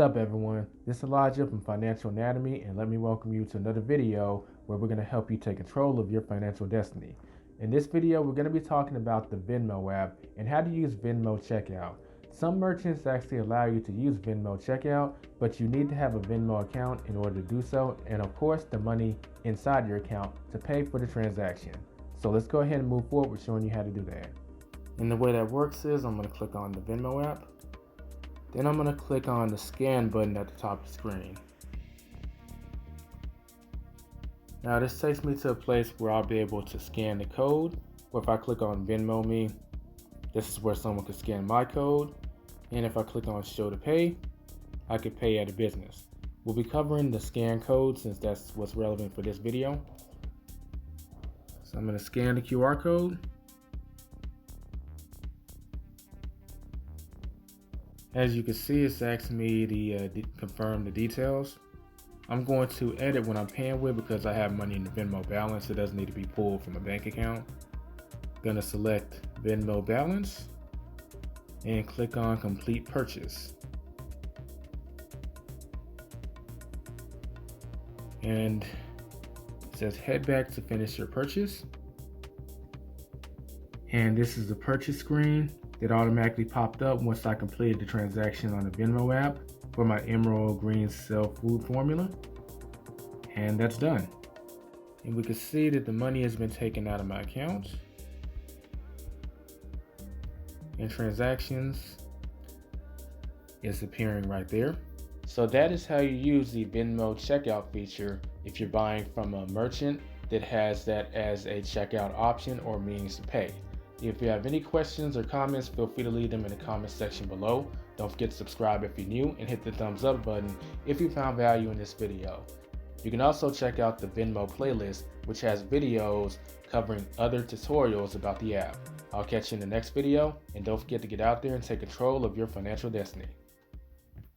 What's up everyone, this is Elijah from Financial Anatomy, and let me welcome you to another video where we're going to help you take control of your financial destiny. In this video we're going to be talking about the Venmo app and how to use Venmo checkout. Some merchants actually allow you to use Venmo checkout, but you need to have a Venmo account in order to do so, and of course the money inside your account to pay for the transaction. So let's go ahead and move forward with showing you how to do that. And the way that works is I'm going to click on the Venmo app. Then I'm going to click on the scan button at the top of the screen. Now this takes me to a place where I'll be able to scan the code, or if I click on Venmo Me, this is where someone can scan my code. And if I click on Show to Pay, I could pay at a business. We'll be covering the scan code since that's what's relevant for this video. So I'm going to scan the QR code. As you can see, it's asking me to confirm the details. I'm going to edit what I'm paying with because I have money in the Venmo balance. It doesn't need to be pulled from a bank account. I'm going to select Venmo balance and click on complete purchase. And it says head back to finish your purchase. And this is the purchase screen that automatically popped up once I completed the transaction on the Venmo app for my Emerald Green Cell Food formula. And that's done. And we can see that the money has been taken out of my account. And transactions is appearing right there. So that is how you use the Venmo checkout feature if you're buying from a merchant that has that as a checkout option or means to pay. If you have any questions or comments, feel free to leave them in the comment section below. Don't forget to subscribe if you're new and hit the thumbs up button if you found value in this video. You can also check out the Venmo playlist, which has videos covering other tutorials about the app. I'll catch you in the next video, and don't forget to get out there and take control of your financial destiny.